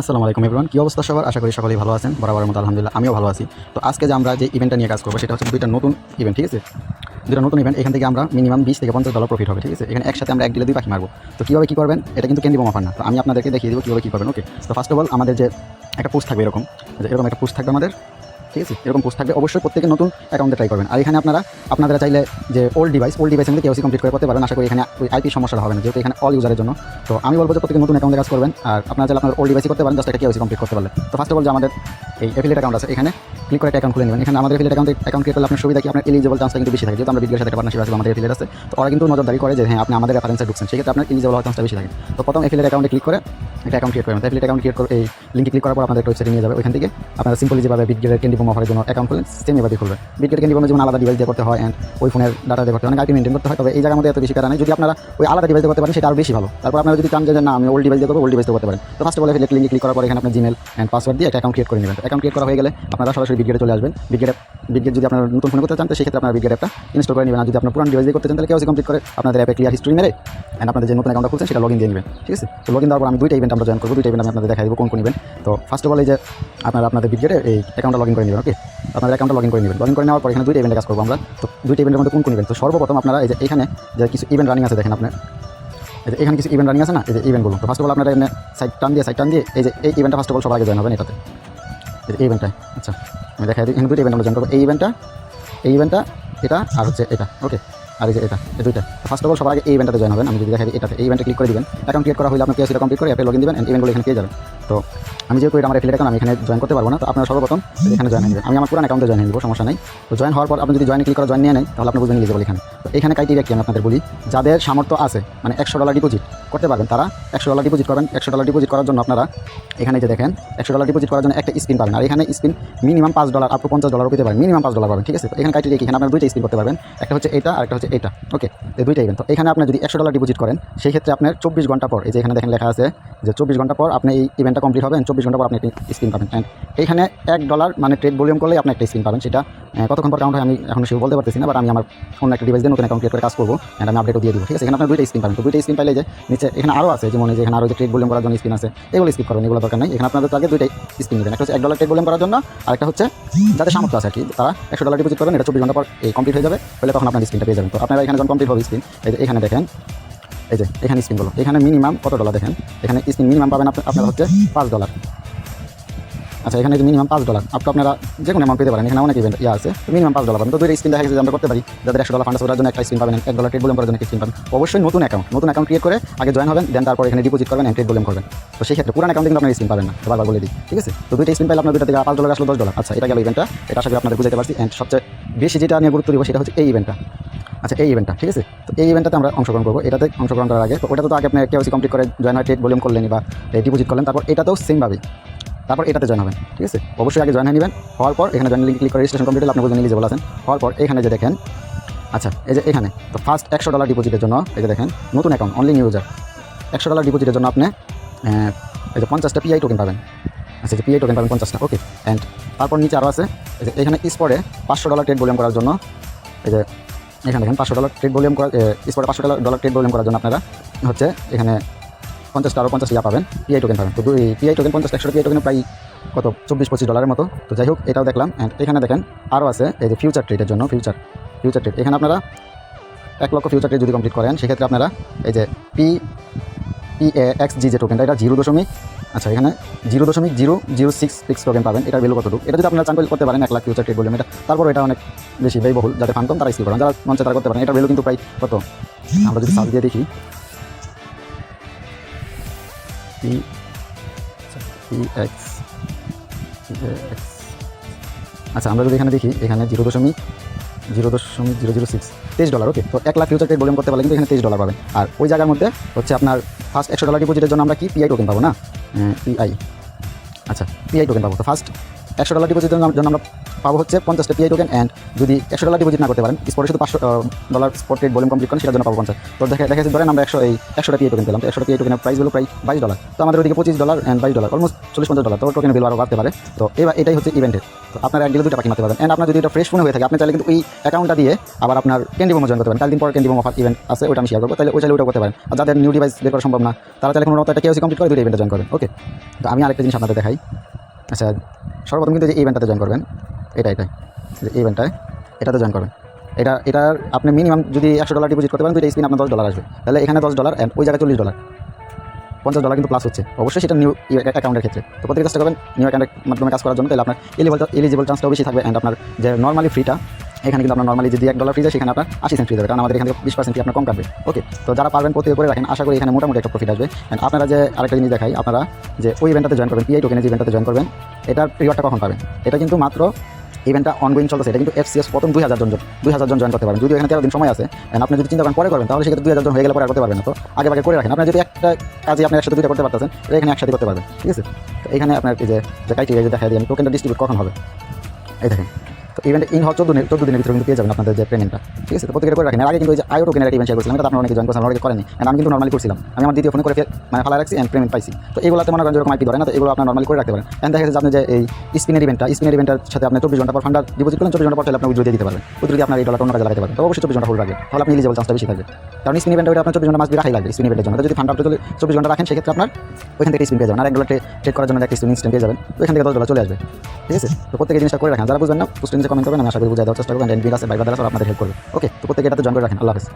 আসসালামু আলাইকুম এভরিওয়ান, কি অবস্থা সবার? আশা করি সকলেই ভালো আছেন। বরাবরের মতো আলহামদুলিল্লাহ আমিও ভালো আছি। তো আজকে যে আমরা যে ইভেন্টটা নিয়ে কাজ করবো সেটা হচ্ছে দুইটা নতুন ইভেন্ট, ঠিক আছে? দুটো নতুন ইভেন্ট, এখান থেকে আমরা মিনিমাম $20 থেকে $50 প্রফিট হবে, ঠিক আছে? এখানে একসাথে আমরা এক ডিলে 2 পাখি মারবো। তো কীভাবে কী করবেন, এটা কিন্তু ক্যান্ডি বোম অফার না। তো আমি আপনাদেরকে দেখিয়ে দেবো কীভাবে কী করবেন। ওকে, তো ফার্স্ট অফ অল আমাদের যে একটা পোস্ট থাকবে এরকম একটা পোস্ট থাকবে আমাদের, ঠিক আছে? এরকম পোস্ট থাকবে, অবশ্যই প্রত্যেকে নতুন অ্যাকাউন্টে ট্রাই করবেন। আর এখানে আপনারা চাইলে যে ওল্ড ডিভাইসের মধ্যে কেওসি কমপ্লিট করে করতে পারেন। আশা করি এখানে ওই আইপি সমস্যা হবে না, যেহেতু এখানে অল ইউজারের জন্য। তো আমি বলবো যে প্রত্যেকে নতুন অ্যাকাউন্টে কাজ করবেন। আর আপনারা চাইলে আপনার ওল্ড ডিভাইসই করতে পারেন, জাস্ট একটা কেওসি কমপ্লিট করতে পারলে। তো ফার্স্ট অফ অল যে আমাদের এই অ্যাফিলিয়েট অ্যাকাউন্ট আছে, এখানে ক্লিক করে একটা অ্যাকাউন্ট খুলে নেবেন। এখানে আমাদের অ্যাফিলিয়েট অ্যাকাউন্ট ক্রিয়েট করলে আপনার সুবিধা কি, আপনার এলিজিবল চান্সটা কিন্তু বেশি থাকে, যেহেতু আমরা ভিডিওর সাথে একটা পার্টনারশিপ আছে, আমাদের অ্যাফিলিয়েট আছে। তো ওরা কিন্তু নজরদারি করে যে হ্যাঁ আপনি আমাদের রেফারেন্সে ঢুকছেন, সেক্ষেত্রে আপনার এলিজিবল হওয়ার চান্সটা বেশি থাকে। তো প্রথম অ্যাফিলিয়েট অ্যাকাউন্টে ক্লিক করে একটা অ্যাকাউন্ট ক্রিয়েট করবেন। অ্যাফিলিয়েট অ্যাকাউন্ট ক্রিয়েট করে এই লিঙ্কে ক্লিক করার পর আপনাদের একটা ওয়েবসাইটে নিয়ে যাবে। ওইখান থেকে আপনারা সিম্পলি যেভাবে বিটগেটের ক্যান্ডি বোম অফারের জন্য অ্যাকাউন্ট খুলেন সেম এভাবে খুলবেন। বিটগেট ক্যান্ডি বোমে যেমন আলাদা ডিভাইস দিয়ে করতে হয় অ্যান্ড ওই ফোনের ডাটা দিয়ে করতে হয়, অনেক আইপি মেনটেন করতে হয়। তবে এই জায়গার মধ্যে এত বেশি কারণ নেই, যদি আপনারা ওই আলাদা ডিভাইস দিয়ে করতে পারেন সেটা আরও বেশি ভালো। তারপর আপনারা যদি চান যে না আমি ওল্ড ডিভাইস দিয়ে করবো, ওল্ড ডিভাইস দিয়ে করতে পারেন। তো ফার্স্ট অফ অল অ্যাফিলিয়েট লিঙ্কে ক্লিক করার পর এখানে আপনার জিমেল অ্যান্ড পাসওয়ার্ড দিয়ে একটা অ্যাকাউন্ট ক্রিয়েট করে নেবেন। অ্যাকাউন্ট ক্রিয়েট করা হয়ে গেলে আপনারা সরাসরি বিটগেটে চলে আসবেন। বিটগেট যদি আপনারা নতুন ফোন করতে চান তো সেক্ষেত্রে আপনারা বিটগেট অ্যাপটা ইনস্টল করে নেবেন। আর যদি আপনার পুরান ডিভাইস দিয়ে করতে চান তাহলে কেওসি কমপ্লিট করে আপনাদের অ্যাপে ক্লিয়ার হিস্ট্রি মেরে অ্যান্ড আপনাদের যে নতুন অ্যাকাউন্টটা খুলছেন সেটা লগইন দিয়ে নেবেন, ঠিক আছে? তো লগইন দেওয়ার পর আমি দুইটা ইভেন্ট আমরা জয়েন করবো। দুইটা ইভেন্ট আমি আপনাদের দেখাই দেবো কোন ইভেন্ট। তো ফার্স্ট অফ অল এই যে আপনাদের বিটগেটে এই অ্যাকাউন্টটা লগইন করে নেবেন। ওকে, আপনাদের অ্যাকাউন্টটা লগইন করে নেবেন। লগইন করে নেওয়ার পর এখানে দুইটা ইভেন্টে কাজ করবো আমরা। তো দুইটা ইভেন্টের মধ্যে কোন ইভেন্ট? তো সর্বপ্রথম আপনারা এই যে এখানে যে কিছু ইভেন্ট রানিং আছে দেখেন, আপনার এই যে এখানে কিছু ইভেন্ট রানিং আছে না, এই যে ইভেন্টগুলো। তো ফার্স্ট অফ অল আপনারা এখানে সাইড টান দিয়ে এই যে এই ইভেন্টটা ফার্স্ট অফ অল সবার আগে জয়েন হবেন এটাতে, এই ইভেন্টটায়। আচ্ছা, আমি দেখাই দিই, এখানে দুইটা ইভেন্ট আমরা জয়েন করবো। এই ইভেন্টটা এটা আর হচ্ছে এটা। ওকে, আর এই যে এটা, এই দুইটা। ফার্স্ট অফ অল সবার আগে এই ইভেন্টটাতে জয়েন হবেন। আমি যদি দেখাই দিই এটাতে, এই ইভেন্টে ক্লিক করে দিবেন। অ্যাকাউন্ট ক্রিয়েট করা হলে আপনার কেওসিটা কমপ্লিট করে অ্যাপে লগইন দিবেন অ্যান্ড ইভেন্টগুলো এখানে পেয়ে যাবেন। তো আমি যেহেতু এটা আমার অ্যাফিলিয়েট অ্যাকাউন্ট, আমি এখানে জয়েন করতে পারবো না। তো আপনারা সর্বপ্রথম এখানে জয়েন হয়ে যাবেন। আমি আমার পুরান অ্যাকাউন্টে জয়েন হয়ে নেব, সমস্যা নেই। তো জয়েন হওয়ার পর আপনি যদি জয়েন ক্লিক করে জয়েন নিয়ে নেন তাহলে আপনি বুঝবেন এলিজিবল এখানে। তো এখানে ক্রাইটেরিয়া কি আমি আপনাদের বলি, যাদের সামর্থ্য আছে মানে $100 ডিপোজিট করতে পারবেন তারা $100 ডিপোজিট করবেন। $100 ডিপোজিট করার জন্য আপনারা এখানে যে দেখেন $100 ডিপোজিট করার জন্য একটা স্পিন পাবেন। আর এখানে স্পিন মিনিমাম $5 আপ টু $50 পেতে পারেন, মিনিমাম $5 পাবেন, ঠিক আছে? তো এখানে ক্রাইটেরিয়া কি, এখানে আপনারা দুইটা স্পিন করতে পারবেন, একটা হচ্ছে এটা আর একটা হচ্ছে এটা। ওকে, এই দুইটা ইভেন্ট। তো এখানে আপনি যদি $100 ডিপোজিট করেন সেই ক্ষেত্রে আপনার 24 ঘন্টা পর, এই যে এখানে দেখেন লেখা আছে যে 24 ঘন্টা পর আপনি এই ইভেন্টটা কমপ্লিট হবেন, 24 ঘন্টা পর আপনি একটি স্পিন পাবেন। অ্যান্ড এইখানে $1 মানে ট্রেড ভলিউম করলে আপনি একটা স্পিন পাবেন। সেটা কতক্ষণ পর কাউন্ট হয় আমি এখন সেও বলতে পারতেছি না, বাট আমি আমার অন্য একটা ডিভাইস দিয়ে নতুন অ্যাকাউন্ট ক্রিয়েট করে কাজ করবো অ্যান্ড আমি আপডেটও দিয়ে দিব, ঠিক আছে? এখানে আপনার দুইটা স্পিন পাবেন। তো দুইটা স্পিন পাইলে যে নিচে এখানে আরও আছে, যেমন যে এখানে আরও যে ট্রেড ভলিউম করার জন্য স্পিন আছে, এগুলো স্কিপ করবেন, এগুলো দরকার নেই। এখানে আপনাদের আগে দুইটাই স্পিন নেবেন, একটা হচ্ছে $1 ট্রেড ভলিউম করার জন্য, আরেকটা হচ্ছে যাদের সামর্থ্য আছে আর কি, তারা $100 ডিপোজিট করবেন। এটা 24 ঘন্টা পর এই কমপ্লিট হয়ে যাবে, হলে তখন আপনার স্পিনটা পেয়ে যাবেন। তো আপনারা এখানে যখন কমপ্লিট হবে স্পিন, এখানে দেখেন এই যে এখানে স্পিনগুলো, এখানে মিনিমাম কত ডলার দেখেন, এখানে স্পিন মিনিমাম পাবেন আপনারা হচ্ছে $5। আচ্ছা, এখানে মিনিমাম $5 আপ টু আপনারা যে কোনো অ্যামাউন্ট পেতে পারেন। এখানে অনেক ইভেন্ট আছে, মিনিমাম $5 পাবেন। তো দুইটা স্পিন দেখা গেছে যে আমরা করতে পারি, যাদের $100 ফান্ড আছে ওটার জন্য একটা স্পিন পাবেন, $1 ট্রেড ভলিউম করার জন্য একটা স্পিন পাবেন। অবশ্যই নতুন অ্যাকাউন্ট ক্রিয়েট করে আগে জয়েন হবেন, দেন তারপর এখানে ডিপোজিট করবেন, ট্রেড ভলিউম করবেন। তো সেই ক্ষেত্রে পুরান অ্যাকাউন্টে কিন্তু আপনার স্পিন পাবেন না, বারবার বলে দিই, ঠিক আছে? তো দুইটা স্পিন পাইলে আপনার দুইটা থেকে $5 আসলো $10। আচ্ছা, এটা গেল ইভেন্টটা, এটা আশা করি আপনাদের বুঝতে পারছি। অ্যান্ড সবচেয়ে বেশি যেটা নিয়ে গুরুত্ব দিব সেটা হচ্ছে এই ইভেন্টটা। আচ্ছা, এই ইভেন্টটা, ঠিক আছে? তো এই ইভেন্টটাতে আমরা অংশগ্রহণ করবো। এটাতে অংশগ্রহণ করার আগে তো ওটা তো আগে আপনি কেওসি কমপ্লিট করে জয়েন হয়, ট্রেড ভলিউম করলেন বা ডিপোজিট করলেন, তারপর এটাতেও সেমভাবে তারপর এটাতে জয়েন হবেন, ঠিক আছে? অবশ্যই আগে জয়েন হয়ে নেবেন। হওয়ার পর এখানে জয়েন লিঙ্ক ক্লিক করে রেজিস্ট্রেশন কমপ্লিট হলে আপনি বুঝবেন এলিজিবল আছেন। হওয়ার পর এখানে যে দেখেন, আচ্ছা এই যে এখানে তো ফার্স্ট $100 ডিপোজিটের জন্য এই যে দেখেন নতুন অ্যাকাউন্ট অনলি নিউ ইউজার, $100 ডিপোজিটের জন্য আপনি এই যে 50টা পিআই টোকেন পাবেন। আচ্ছা, যে পিআই টোকেন পাবেন 50টা। ওকে, অ্যান্ড তারপর নিচে আরও আছে, এই যে এখানে স্পটে $500 ট্রেড ভলিউম করার জন্য, এই যে এখানে দেখেন $500 ট্রেড ভলিউম করা, স্পটে $500 ট্রেড ভলিউম করার জন্য আপনারা হচ্ছে এখানে 50টা আরও 50 পাবেন, পিআই টোকেন পাবেন। তো পিআই টোকেন 50 100 পিআই টোকেন প্রায় কত $24-25 মতো। তো যাই হোক, এটাও দেখলাম। অ্যান্ড এখানে দেখেন আরও আছে এই যে ফিউচার ট্রেডের জন্য, ফিউচার ট্রেড। এখানে আপনারা 1 লক্ষ ফিউচার ট্রেড যদি কমপ্লিট করেন সেক্ষেত্রে আপনারা এই যে PAXG যে টোকেনটা, এটা 0. আচ্ছা, এখানে 0.006 পিক্স টোকেন পাবেন। এটার ভ্যালু কতটুকু, এটা যদি আপনারা চান করতে পারেন 1 লাখ ফিউচার ট্রেড বলবেন এটা। তারপর এটা অনেক বেশি ব্যয়বহুল, যাদের ফান্ড কম তারা স্কিপ করেন, যারা মঞ্চে তারা করতে পারেন। এটার ভ্যালু কিন্তু প্রায় কত, আমরা যদি সার্চ দিয়ে দেখি PX, আচ্ছা আমরা যদি এখানে দেখি, এখানে 0.006 $23। ওকে, তো 1 লাখ ফিউচার ট্রেড ভলিউম করতে পারলে কিন্তু এখানে $23 পাবেন। আর ওই জায়গার মধ্যে হচ্ছে আপনার ফার্স্ট $100 ডিপোজিটের জন্য আমরা কি পিআই টোকেন পাবো না, পিআই, আচ্ছা পিআই টোকেন পাবো। তো ফার্স্ট $100 ডিপোজিটের জন্য আমরা পাবো হচ্ছে 50টা পিআই টোকেন। অ্যান্ড যদি $100 ডিপোজিট না করতে পারেন, স্পটে শুধু $500 স্পট ট্রেড ভলিউম কমপ্লিট করেন, সেটার জন্য পাবো 50। তো দেখা যাচ্ছে ধরেন আমরা 100টা পিআই টোকেন পেলাম। তো 100টা পিআই টোকেনের প্রাইস হলো প্রায় $22। তো আমাদের ওইদিকে $25 অ্যান্ড $22 অলমোস্ট $40-50। তো টোকেনের বিল আরও বাড়তে পারে। তো এটাই হচ্ছে ইভেন্টের। তো আপনারা এক ডিলে 2টা পাখি মারতে পারবেন। অ্যান্ড আপনার যদি এটা ফ্রেশ ফোনে হয়ে থাকে, আপনি চাইলে কিন্তু ওই অ্যাকাউন্টটা দিয়ে আবার আপনার ক্যান্ডি বোমো জয়েন করতে পারেন। 4 দিন পর ক্যান্ডি বোমো অফার ইভেন্ট আছে, ওটা আমি শেয়ার করবো, তাহলে ওই চাইলে ওটা করতে পারেন। আর যাদের নিউ ডিভাইস বের করা সম্ভব না, তারা চাইলে কোনো মতো একটা কেওসি কমপ্লিট করে 2টা ইভেন্টে জয়েন করবেন। ওকে, তো আমি আরেকটা জিনিস আপনাদের দেখাই। আচ্ছা, সর্বপ্রথম কিন্তু যে ইভেন্টটাতে জয়েন করবেন, এটাই যে ইভেন্টটায় এটাতে জয়েন করবেন। এটার আপনি মিনিমাম যদি $100 ডিপোজিট করতে পারেন, 2টা স্পিন আপনার $10 আসবে। তাহলে এখানে $10 অ্যান্ড ওই জায়গায় $40, $50 কিন্তু প্লাস হচ্ছে অবশ্যই, সেটা নিউ অ্যাকাউন্টের ক্ষেত্রে। তো প্রত্যেকে চেষ্টা করবেন নিউ অ্যাকাউন্টের মাধ্যমে কাজ করার জন্য, তাহলে আপনার এলিজিবল চান্সটাও বেশি থাকবে। অ্যান্ড আপনার যে নর্মালি ফ্রিটা, এখানে কিন্তু আপনার নর্মালি যদি $1 ফ্রি যায়, সেখানে আপনার 80 সেন্ট ফ্রি যাবে, কারণ আমাদের এখানে 20% ফি আপনার কম কাটবে। ওকে, তো যারা পারবেন প্রত্যেকে করে রাখেন, আশা করি এখানে মোটামুটি একটা প্রফিট আসবে। অ্যান্ড আপনারা যে আরেকটা জিনিস দেখাই, আপনারা যে ওই ইভেন্টটাতে জয়েন করবেন, পিআই টোকেনের যে ইভেন্টটাতে জয়েন করবেন, এটার রিওয়ার্ডটা কখন পাবেন? এটা কিন্তু মাত্র ইভেন্টটা অনগোয়িং চলতেছে। এটা কিন্তু FCS প্রথম 2000 জন জয়েন করতে পারেন। যদি এখানে 13 দিন সময় আছে, এন্ড আপনি যদি চিন্তা করেন পরে করবেন, তাহলে সেক্ষেত্রে 2000 জন হয়ে গেলে পরে আর করতে পারবেন না। তো আগে করে রাখেন। আপনি যদি একটা কাজে আপনি একসাথে 2টা করতে পারতেছেন, এখানে একসাথে করতে পারবেন। ঠিক আছে, তো এখানে আপনার এই যে ক্রাইটেরিয়া যে দেখা দিই আমি, টোকেনটা ডিস্ট্রিবিউট কখন হবে, এই দেখেন। তো ইভেন্ট ইন হওয়ার 14 দিনের ভিতরে কিন্তু পেয়ে যাবেন আপনাদের যে পেমেন্টটা। ঠিক আছে, তো প্রত্যেকে করে রাখেন। আগে কিন্তু ওই যে আইও টোকেনের একটা ইভেন্ট শেয়ার করছিলাম, এটা আপনারা অনেকে জয়েন করছেন, অনেকে করেনি। আমি কিন্তু নর্মালি করছিলাম, আমি আমার দ্বিতীয় ফোনে করে মানে ফালা রাখছি অ্যান্ড পেমেন্ট পাইছি। তো এগুলোতে মনে করেন যেরকম আইপি ধরে না, তো এগুলো আপনার নর্মালি করে রাখতে পারেন। অ্যান্ড দেখা যাচ্ছে আপনি যে এই স্পিনের ইভেন্টের সাথে আপনি 24 ঘন্টা পর ফান্ডার ডিপোজিট করেন, 24 ঘন্টা পর তাহলে আপনি উইথড্র দিয়ে দিতে পারবেন। উইথড্র দিয়ে আপনার এই ডলারটা অন্য কাজে লাগাতে পারবেন। তো অবশ্যই 24 ঘন্টা হোল্ড রাখবেন, তাহলে আপনি এলিজিবল চান্সটা বেশি থাকবে। কারণ স্পিন ইভেন্টে ওইটা আপনার 24 ঘন্টা মাস দিয়ে রাখাই লাগবে স্পিন ইভেন্টের জন্য। যদি ফান্ডার 24 ঘন্টা রাখেন, সেক্ষেত্রে আপনার ওইখান থেকে স্পিন পেয়ে যাবেন। আর $1 ট্রেড করার জন্য একটা স্পিন ইনস্ট্যান্ট পেয়ে যাবেন। তো এখান থেকে $10 চলে আসবে। ঠিক আছে, তো প্রত্যেকে জিনিসটা করে রাখেন। যারা বুঝবেন না, পোস্টে নিচে কমেন্ট করবেন, আমি আশা করি বুঝাই দেওয়ার চেষ্টা করবেন। এন্ড বিল আছে, ভাইবার দ্বারা আপনাদের হেল্প করবে। ওকে, তো প্রত্যেকে এটাতে জয়েন করে রাখেন। আল্লাহ হাফেজ।